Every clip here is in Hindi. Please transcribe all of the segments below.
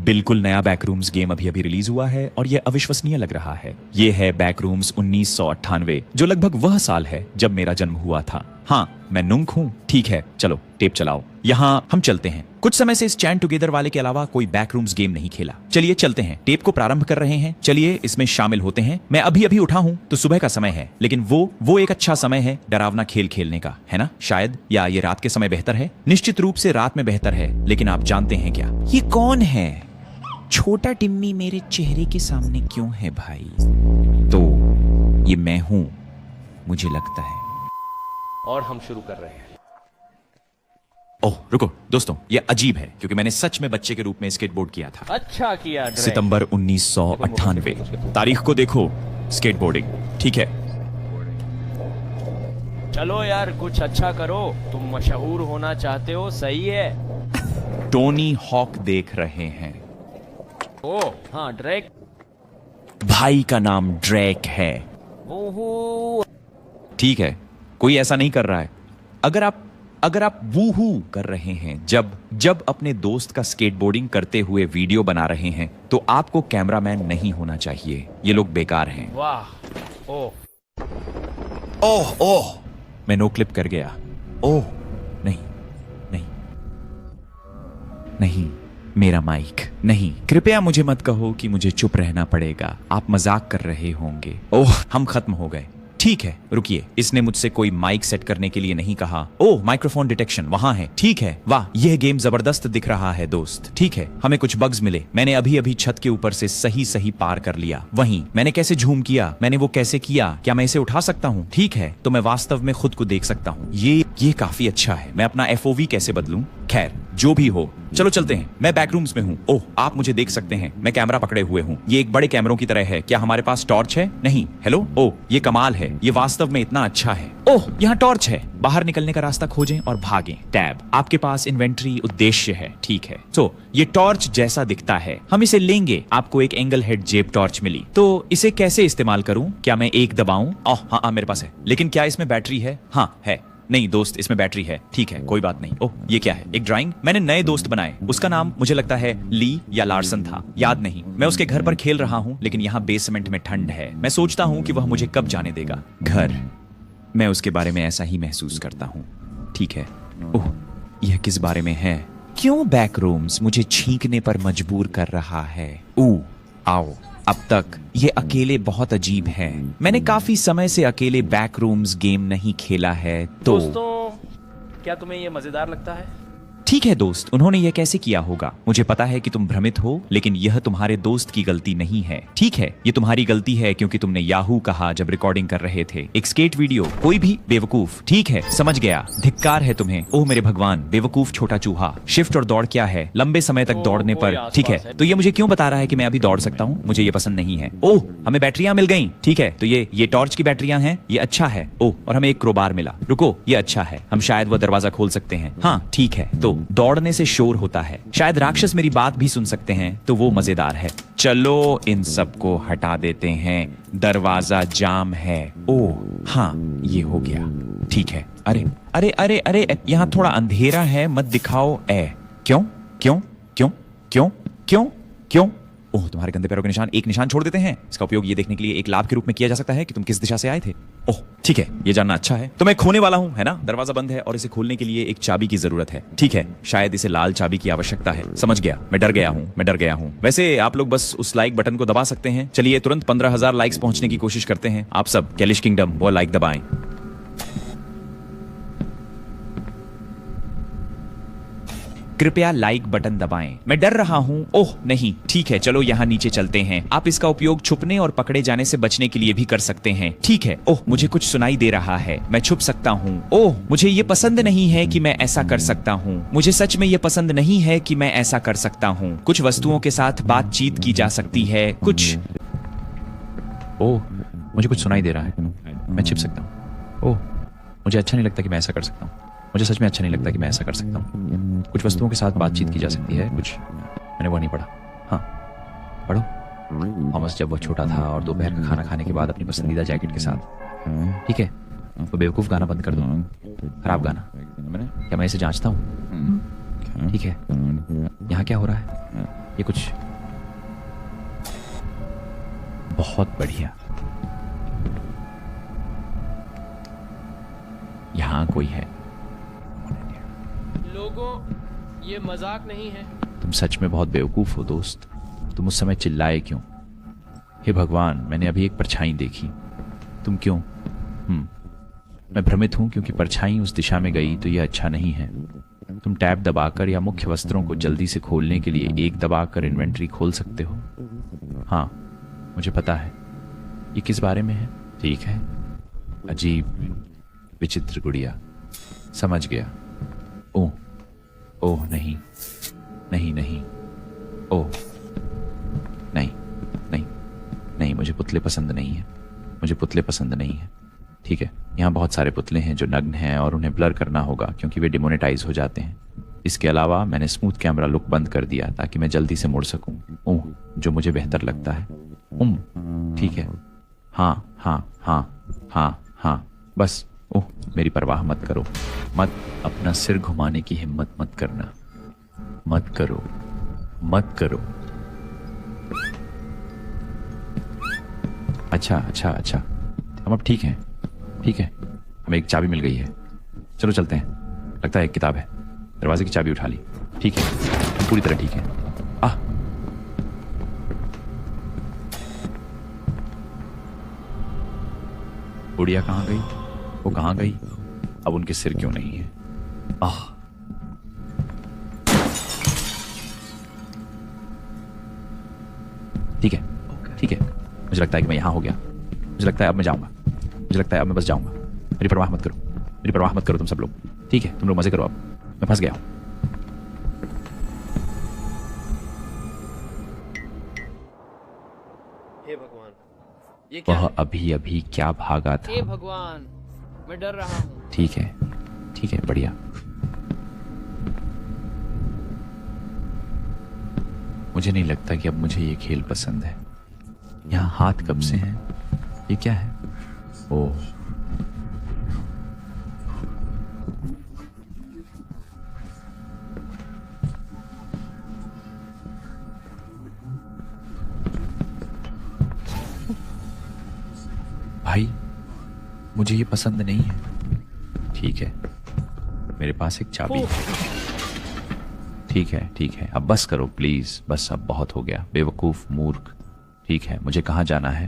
बिल्कुल नया बैकरूम्स गेम अभी अभी रिलीज हुआ है और यह अविश्वसनीय लग रहा है। ये है बैकरूम्स 1998, जो लगभग वह साल है जब मेरा जन्म हुआ था। हाँ, मैं नुंक हूँ। ठीक है, चलो टेप चलाओ। यहाँ हम चलते हैं। कुछ समय से इस चैन टुगेदर वाले के अलावा कोई बैकरूम्स गेम नहीं खेला। चलिए चलते हैं, टेप को प्रारंभ कर रहे हैं। चलिए इसमें शामिल होते हैं। मैं अभी अभी उठा हूँ तो सुबह का समय है, लेकिन वो एक अच्छा समय है डरावना खेल खेलने का, है ना? शायद, या ये रात के समय बेहतर है? निश्चित रूप से रात में बेहतर है, लेकिन आप जानते हैं क्या? ये कौन है? छोटा टिम्मी मेरे चेहरे के सामने क्यों है भाई? तो ये मैं हूं, मुझे लगता है। और हम शुरू कर रहे हैं। ओह रुको दोस्तों, ये अजीब है क्योंकि मैंने सच में बच्चे के रूप में स्केटबोर्ड किया था। अच्छा किया ड्रैक। सितंबर 1998। तारीख को देखो, स्केटबोर्डिंग। ठीक है, चलो यार कुछ अच्छा करो, तुम मशहूर होना चाहते हो, सही है। टोनी हॉक देख रहे हैं। ओह हाँ, ड्रैक। भाई का नाम ड्रैक है। ओहो। ठीक है, कोई ऐसा नहीं कर रहा है। अगर आप वूहू कर रहे हैं जब अपने दोस्त का स्केटबोर्डिंग करते हुए वीडियो बना रहे हैं, तो आपको कैमरामैन नहीं होना चाहिए। ये लोग बेकार हैं। वाह। ओह ओह ओह, मैं नो क्लिप कर गया। ओह नहीं नहीं नहीं, मेरा माइक नहीं। कृपया मुझे मत कहो कि मुझे चुप रहना पड़ेगा। आप मजाक कर रहे होंगे। ओह, हम खत्म हो गए। ठीक है, रुकिए, इसने मुझसे कोई माइक सेट करने के लिए नहीं कहा। ओह, माइक्रोफोन डिटेक्शन वहां है। ठीक है, वाह, यह गेम जबरदस्त दिख रहा है दोस्त। ठीक है, हमें कुछ बग्स मिले। मैंने अभी अभी छत के ऊपर से सही पार कर लिया। वहीं मैंने कैसे झूम किया, मैंने वो कैसे किया? क्या मैं इसे उठा सकता हूँ? ठीक है, तो मैं वास्तव में खुद को देख सकता हूँ। ये काफी अच्छा है। मैं अपना FOV कैसे बदलूं? खैर, जो भी हो, चलो चलते हैं। मैं बैकरूम्स में हूँ। ओह, आप मुझे देख सकते हैं। मैं कैमरा पकड़े हुए हूँ। ये एक बड़े कैमरों की तरह है। क्या हमारे पास टॉर्च है? नहीं। हेलो। ओह, ये कमाल है। ये वास्तव में इतना अच्छा है। ओह, यहाँ टॉर्च है। बाहर निकलने का रास्ता खोजें और भागें। टैब। आपके पास इन्वेंट्री उद्देश्य है। ठीक है, तो ये टॉर्च जैसा दिखता है। हम इसे लेंगे। आपको एक एंगल हेड जेब टॉर्च मिली। तो इसे कैसे इस्तेमाल करूं? क्या मैं एक दबाऊं? ओह हाँ, मेरे पास है। लेकिन क्या इसमें बैटरी है? हाँ है। नहीं दोस्त, इसमें बैटरी है। ठीक है, कोई बात नहीं। ओह, ये क्या है? एक ड्राइंग। मैंने नए दोस्त बनाए। उसका नाम मुझे लगता है ली या लार्सन था, याद नहीं। मैं उसके घर पर खेल रहा हूँ, लेकिन यहाँ बेसमेंट में ठंड है। मैं सोचता हूँ कि वह मुझे कब जाने देगा घर। मैं उसके बारे में ऐसा ही महसूस करता हूँ। ठीक है। ओह, यह किस बारे में है? क्यों बैकरूम्स मुझे छींकने पर मजबूर कर रहा है? आओ। अब तक ये अकेले बहुत अजीब है। मैंने काफी समय से अकेले बैकरूम्स गेम नहीं खेला है। तो दोस्तों, क्या तुम्हें ये मजेदार लगता है? ठीक है दोस्त, उन्होंने यह कैसे किया होगा? मुझे पता है कि तुम भ्रमित हो, लेकिन यह तुम्हारे दोस्त की गलती नहीं है। ठीक है, ये तुम्हारी गलती है क्योंकि तुमने याहू कहा जब रिकॉर्डिंग कर रहे थे। एक स्केट वीडियो, कोई भी बेवकूफ। ठीक है, समझ गया। धिक्कार है तुम्हें। ओह मेरे भगवान, बेवकूफ छोटा चूहा। शिफ्ट और दौड़ क्या है? लंबे समय तक दौड़ने पर। ठीक है, तो ये मुझे क्यों बता रहा है कि मैं अभी दौड़ सकता हूँ? मुझे ये पसंद नहीं है। ओह, हमें बैटरियां मिल गई। ठीक है, तो ये टॉर्च की बैटरियां हैं। ये अच्छा है। ओह, और हमें एक क्रोबार मिला। रुको, ये अच्छा है। हम शायद वो दरवाजा खोल सकते हैं। हाँ ठीक है, तो दौड़ने से शोर होता है। शायद राक्षस मेरी बात भी सुन सकते हैं, तो वो मजेदार है। चलो इन सबको हटा देते हैं। दरवाजा जाम है। ओह हाँ, ये हो गया। ठीक है। अरे अरे अरे अरे, यहाँ थोड़ा अंधेरा है, मत दिखाओ। क्यों क्यों क्यों क्यों क्यों क्यों? ओह, तुम्हारे गंदे पैरों के निशान एक निशान छोड़ देते हैं। इसका उपयोग ये देखने के लिए एक लाभ के रूप में किया जा सकता है कि तुम किस दिशा से आए थे। ओह ठीक है, ये जानना अच्छा है। तो मैं खोने वाला हूं, है ना? दरवाजा बंद है और इसे खोलने के लिए एक चाबी की जरूरत है। ठीक है, शायद इसे लाल चाबी की आवश्यकता है। समझ गया। मैं डर गया हूं। वैसे आप लोग बस उस लाइक बटन को दबा सकते हैं। चलिए तुरंत 15,000 लाइक्स पहुंचने की कोशिश करते हैं। आप सब कैलिश किंगडम वो लाइक दबाएं। कृपया लाइक बटन दबाएं। मैं डर रहा हूं। ओह नहीं, ठीक है, चलो यहाँ नीचे चलते हैं। आप इसका उपयोग छुपने और पकड़े जाने से बचने के लिए भी कर सकते हैं। ठीक है। ओह, मुझे कुछ सुनाई दे रहा है। मैं छुप सकता हूँ। ओह, मुझे ये पसंद नहीं है कि मैं ऐसा कर सकता हूँ। मुझे सच में ये पसंद नहीं है कि मैं ऐसा कर सकता हूँ। कुछ वस्तुओं के साथ बातचीत की जा सकती है। कुछ। ओह, मुझे कुछ सुनाई दे रहा है। मैं छिप सकता हूँ। ओह, मुझे अच्छा नहीं लगता कि मैं ऐसा कर सकता हूँ। मुझे सच में अच्छा नहीं लगता कि मैं ऐसा कर सकता हूँ। कुछ वस्तुओं के साथ बातचीत की जा सकती है। कुछ। मैंने वो नहीं पढ़ा। हाँ, पढ़ो। थॉमस जब वो छोटा था और दोपहर का खाना खाने के बाद अपनी पसंदीदा जैकेट के साथ। ठीक है, वो बेवकूफ़ गाना बंद कर दो। खराब गाना। क्या मैं इसे जांचता हूँ? ठीक है। यहाँ क्या हो रहा है? ये कुछ बहुत बढ़िया। यहां कोई है। लोगों, ये मजाक नहीं है। तुम सच में बहुत बेवकूफ हो दोस्त। तुम उस समय चिल्लाए क्यों? हे भगवान, मैंने अभी एक परछाई देखी। तुम क्यों? मैं भ्रमित हूं क्योंकि परछाई उस दिशा में गई तो यह अच्छा नहीं है। तुम टैब दबाकर या मुख्य वस्त्रों को जल्दी से खोलने के लिए एक दबाकर इन्वेंट्री खोल सकते हो। हाँ, मुझे पता है। ये किस बारे में है? ठीक है, अजीब विचित्र गुड़िया। समझ गया। ओह ओह नहीं नहीं नहीं, ओह नहीं नहीं नहीं, मुझे पुतले पसंद नहीं है। मुझे पुतले पसंद नहीं है। ठीक है, यहाँ बहुत सारे पुतले हैं जो नग्न हैं और उन्हें ब्लर करना होगा क्योंकि वे डिमोनेटाइज हो जाते हैं। इसके अलावा मैंने स्मूथ कैमरा लुक बंद कर दिया ताकि मैं जल्दी से मुड़ सकूं। ओह, जो मुझे बेहतर लगता है। ठीक है, हाँ हाँ हाँ हाँ हाँ, बस। ओह, मेरी परवाह मत करो। मत अपना सिर घुमाने की हिम्मत मत करना। मत करो, मत करो। अच्छा अच्छा अच्छा, हम अब ठीक हैं। ठीक है, हमें एक चाबी मिल गई है। चलो चलते हैं। लगता है एक किताब है। दरवाजे की चाबी उठा ली। ठीक है, हम पूरी तरह ठीक है। गुड़िया कहाँ गई? वो कहाँ गई? अब उनके सिर क्यों नहीं है? ठीक है ठीक है, मुझे लगता है कि मैं यहां हो गया। मुझे लगता है अब मैं जाऊंगा। मुझे लगता है अब मैं बस जाऊंगा। मेरी परवाह मत करो। मेरी परवाह मत करो तुम सब लोग। ठीक है, तुम लोग मजे करो। अब मैं फंस गया हूं। हे भगवान, ये क्या वह है? अभी अभी क्या भागा था? हे भगवान, मैं डर रहा हूँ। ठीक है ठीक है, बढ़िया। मुझे नहीं लगता कि अब मुझे ये खेल पसंद है। यहाँ हाथ कब से हैं? ये क्या है? ओह, भाई, मुझे ये पसंद नहीं है। ठीक है, मेरे पास एक चाबी है। ठीक है ठीक है, अब बस करो प्लीज। बस अब बहुत हो गया, बेवकूफ मूर्ख। ठीक है, मुझे कहाँ जाना है?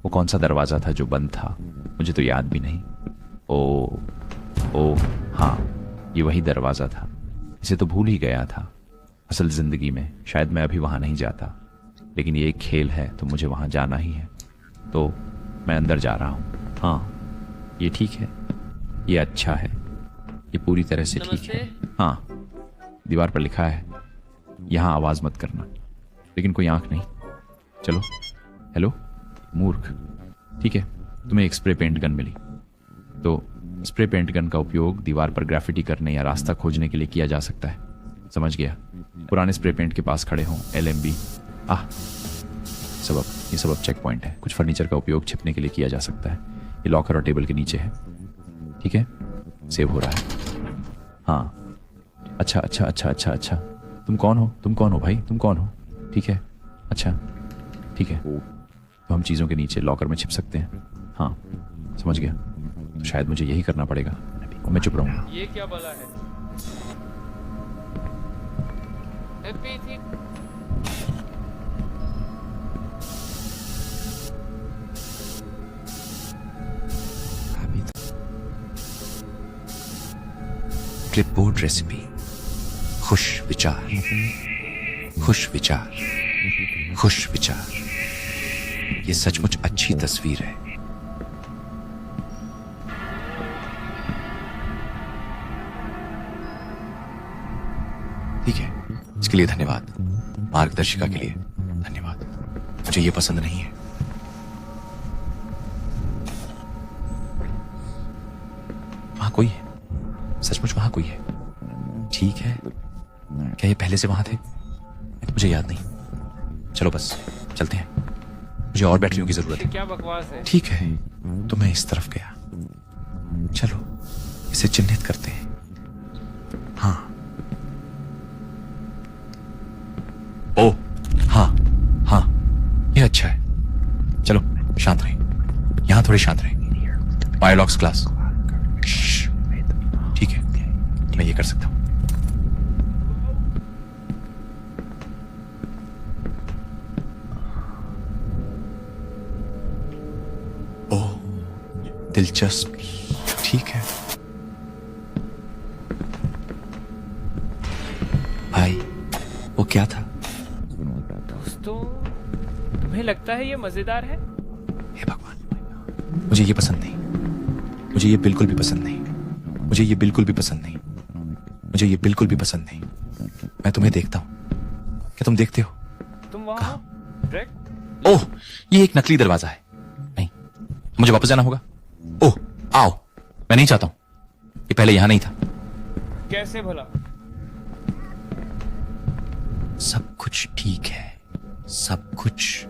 वो कौन सा दरवाजा था जो बंद था? मुझे तो याद भी नहीं। ओ हाँ, ये वही दरवाजा था। इसे तो भूल ही गया था। असल जिंदगी में शायद मैं अभी वहां नहीं जाता, लेकिन ये एक खेल है तो मुझे वहां जाना ही है। तो मैं अंदर जा रहा हूँ। हाँ, ये ठीक है, ये अच्छा है, ये पूरी तरह से ठीक है। हाँ, दीवार पर लिखा है यहां आवाज मत करना, लेकिन कोई आंख नहीं। चलो। हेलो मूर्ख। ठीक है, तुम्हें एक स्प्रे पेंट गन मिली, तो स्प्रे पेंट गन का उपयोग दीवार पर ग्राफिटी करने या रास्ता खोजने के लिए किया जा सकता है। समझ गया? पुराने स्प्रे पेंट के पास खड़े हों। LMB। ये सब चेक पॉइंट है। कुछ फर्नीचर का उपयोग छिपने के लिए किया जा सकता है। ये लॉकर और टेबल के नीचे है। ठीक है, सेव हो रहा है। हाँ, अच्छा अच्छा अच्छा अच्छा अच्छा। तुम कौन हो भाई? तुम कौन हो? ठीक है, अच्छा ठीक है, तो हम चीज़ों के नीचे लॉकर में छिप सकते हैं। हाँ, समझ गया। तो शायद मुझे यही करना पड़ेगा। मैं चुप रहूंगा। ये क्या बला है? Clipboard recipe. खुश विचार, खुश विचार, खुश विचार। ये सचमुच अच्छी तस्वीर है। ठीक है, इसके लिए धन्यवाद। मार्गदर्शिका के लिए धन्यवाद। मुझे ये पसंद नहीं है। वहां कोई है, सचमुच वहां कोई है। ठीक है, क्या ये पहले से वहां थे? मुझे याद नहीं। चलो बस चलते हैं, मुझे और बैटरियों की जरूरत है। क्या बकवास है? ठीक है, तो मैं इस तरफ गया। चलो इसे चिन्हित करते हैं। हाँ, ओह अच्छा है। चलो शांत रहे, यहां थोड़े शांत रहे। बायोलॉग्स क्लास। ठीक है, मैं ये कर सकता हूं। ओह, दिलचस्प। ठीक है भाई, वो क्या था? दोस्तों, तुम्हें लगता है ये मजेदार है? हे भगवान, मुझे ये पसंद नहीं, मुझे ये बिल्कुल भी पसंद नहीं, मुझे ये बिल्कुल भी पसंद नहीं, मुझे ये बिल्कुल भी पसंद नहीं। मैं तुम्हें देखता हूं, क्या तुम देखते हो? तुम वहां हो? ड्रैक? ओह, ये एक नकली दरवाजा है। नहीं, मुझे वापस जाना होगा। ओह, आओ, मैं नहीं चाहता हूं, ये पहले यहां नहीं था। कैसे भला? सब कुछ ठीक है, सब कुछ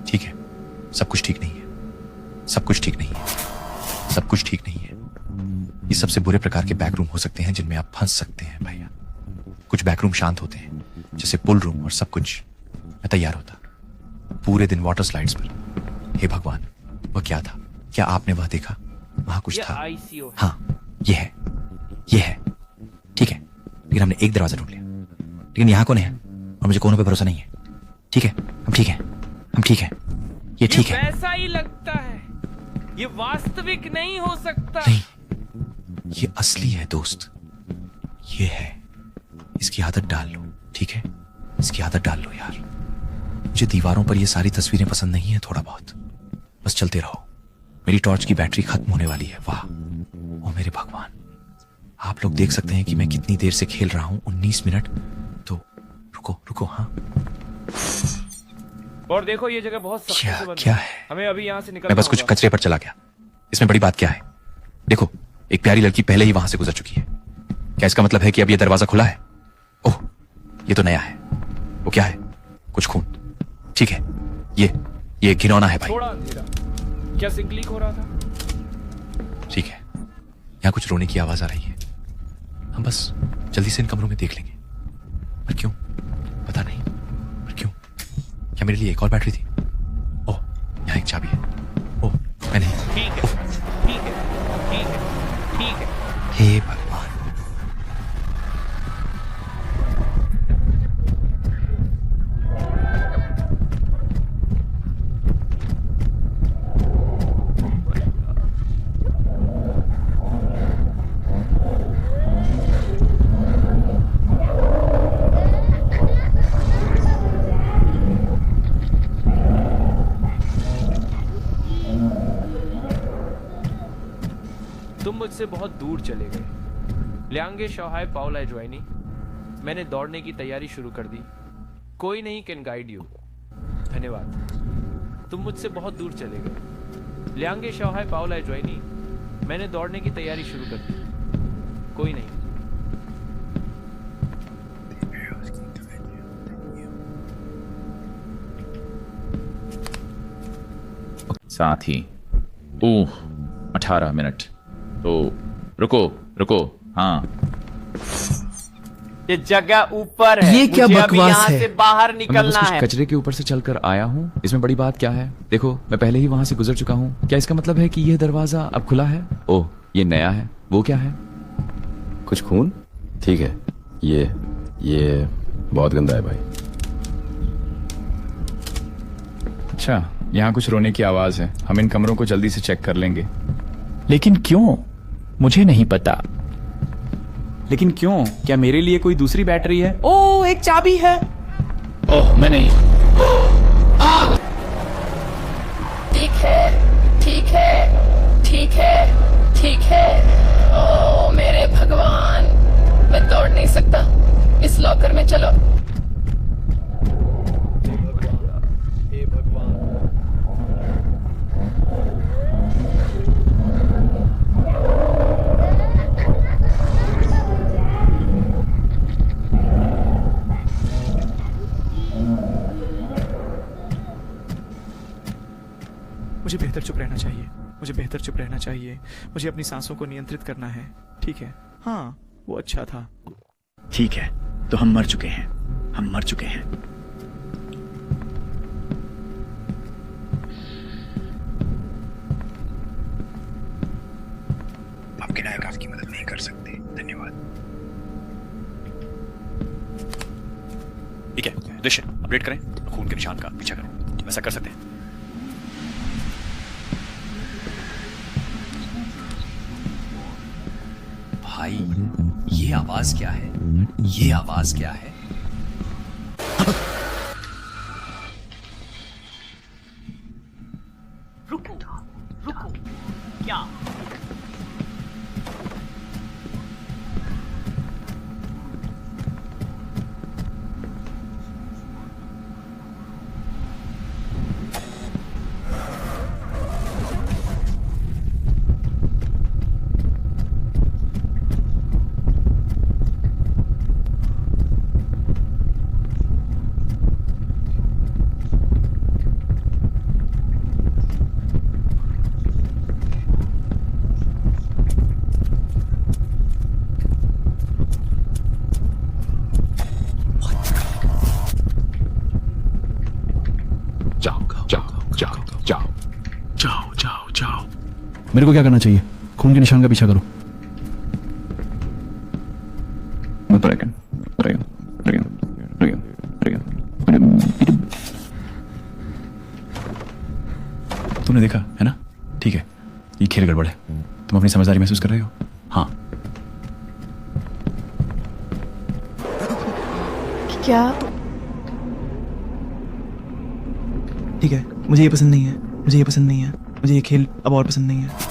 ठीक है। सब कुछ ठीक नहीं है, सब कुछ ठीक नहीं है, सब कुछ ठीक नहीं है। ये सबसे बुरे प्रकार के बैकरूम हो सकते हैं जिनमें आप फंस सकते हैं भैया। कुछ बैकरूम शांत होते हैं, जैसे पुल रूम और सब कुछ। मैं तैयार होता पूरे दिन वाटर स्लाइड्स पर। हे भगवान, वह क्या था? क्या आपने वह देखा? वहां कुछ ये था। ICU है। हाँ, ये है, ये है। ठीक है, लेकिन हमने एक दरवाजा ढूंढ लिया, लेकिन यहाँ कौन है? और मुझे कोनों पे भरोसा नहीं है। ठीक है, हम ठीक है, हम ठीक है, ये ठीक है। वैसा ही लगता है, ये वास्तविक नहीं हो सकता। नहीं, ये असली है दोस्त, ये है। इसकी आदत डाल लो, ठीक है? इसकी आदत डाल लो यार। मुझे दीवारों पर ये सारी तस्वीरें पसंद नहीं है थोड़ा बहुत। बस चलते रहो। मेरी टॉर्च की बैटरी खत्म होने वाली है। वाह, ओ मेरे भगवान, आप लोग देख सकते हैं कि मैं कितनी देर से खेल रहा हूं। 19 मिनट। तो रुको रुको, हाँ। और देखो, ये जगह बहुत सख्ती से बंद क्या है? हमें अभी यहाँ से निकलना मैं बस कुछ होगा। कचरे पर चला गया। इसमें बड़ी बात क्या है? देखो, एक प्यारी लड़की पहले ही वहां से गुजर चुकी है। क्या इसका मतलब है कि अब ये दरवाजा खुला है? ओह, ये तो नया है। वो क्या है? कुछ खून। ठीक है, ये घिनौना है भाई। थोड़ा अंधेरा। क्या सिंक लीक हो रहा था? ठीक है, यहाँ कुछ रोने की आवाज आ रही है। हम बस जल्दी से इन कमरों में देख लेंगे। पर क्यों? पता नहीं, पर क्यों? क्या मेरे लिए एक और बैटरी थी? ओह, यहाँ एक चाबी है। ओह, मैं नहीं। ठीक है, ठीक है, ठीक है, ठीक है। हे भगवान, तुम मुझसे बहुत दूर चले गए। लियांगे शाओहाई पाओला एजुआइनी। मैंने दौड़ने की तैयारी शुरू कर दी। कोई नहीं कैन गाइड यू। धन्यवाद। तुम मुझसे बहुत दूर चले गए। लियांगे शाओहाई पाओला एजुआइनी। मैंने दौड़ने की तैयारी शुरू कर दी। कोई नहीं। साथ ही 18 मिनट। तो रुको रुको, हाँ। ये जगह ऊपर है। ये क्या मुझे अभी बकवास यहाँ है? से बाहर मैं बस निकलना कुछ है। कचरे के ऊपर से चलकर आया हूँ। इसमें बड़ी बात क्या है? देखो, मैं पहले ही वहां से गुजर चुका हूँ। क्या इसका मतलब है कि यह दरवाजा अब खुला है? ओह, ये नया है। वो क्या है? कुछ खून? ठीक है, ये बहुत गंदा है भाई। अच्छा, यहाँ कुछ रोने की आवाज है। हम इन कमरों को जल्दी से चेक कर लेंगे। लेकिन क्यों? मुझे नहीं पता। लेकिन क्यों? क्या मेरे लिए कोई दूसरी बैटरी है? ओह, एक चाबी है। ओह, मैं नहीं। ठीक है, ठीक है, ठीक है, ठीक है। ओ मेरे भगवान, मैं दौड़ नहीं सकता। इस लॉकर में चलो। हे भगवान। मुझे बेहतर चुप रहना चाहिए। मुझे बेहतर चुप रहना चाहिए। मुझे अपनी सांसों को नियंत्रित करना है। ठीक है, हाँ, वो अच्छा था। ठीक है, तो हम मर चुके हैं, हम मर चुके हैं। तक आपकी मदद नहीं कर सकते। धन्यवाद। ठीक है, दृश्य अपडेट करें, खून के निशान का पीछा करें, ऐसा कर सकते हैं। भाई ये आवाज क्या है? ये आवाज क्या है? रुको क्या? जाओ। मेरे को क्या करना चाहिए? खून के निशान का पीछा करो। तूने देखा है ना? ठीक है, ये खेल गड़बड़ है। तुम अपनी समझदारी महसूस कर रहे हो? हाँ। क्या? ठीक है, मुझे ये पसंद नहीं है, मुझे ये पसंद नहीं है, मुझे ये खेल अब और पसंद नहीं है।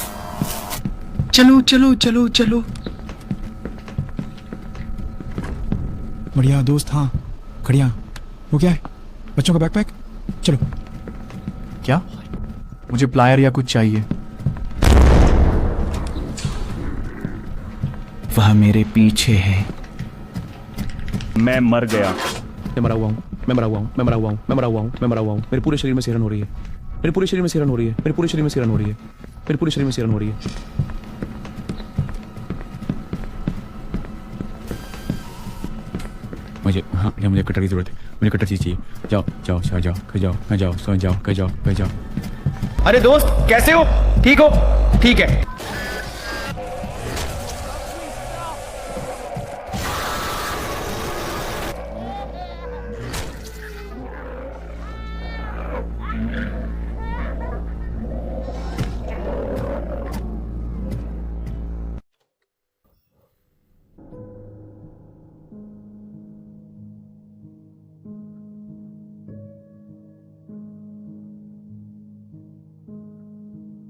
चलो चलो चलो चलो। बढ़िया दोस्त। हाँ खड़िया। वो क्या है? बच्चों का बैकपैक। चलो। क्या? मुझे प्लायर या कुछ चाहिए। वह मेरे पीछे है। मैं मर गया। मैं मरा हुआ हूँ, मैं मरा हुआ हूँ, मैं मरा हुआ हूँ, मैं मरा हुआ हूँ, मैं मरा हुआ हूँ। मेरे पूरे शरीर में सिरन हो रही है, मेरे पूरे शरीर में सिरन हो रही है, मेरे पूरे शरीर में सिरन हो रही है, मेरे पूरे शरीर में सिरन हो रही है। मुझे कटर की जरूरत है, मुझे कटर चाहिए। जाओ जाओ जाओ जाओ जाओ जाओ सो जाओ जाओ जाओ। अरे दोस्त कैसे हो? ठीक हो? ठीक है।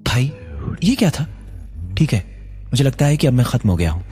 भाई ये क्या था? ठीक है, मुझे लगता है कि अब मैं खत्म हो गया हूं।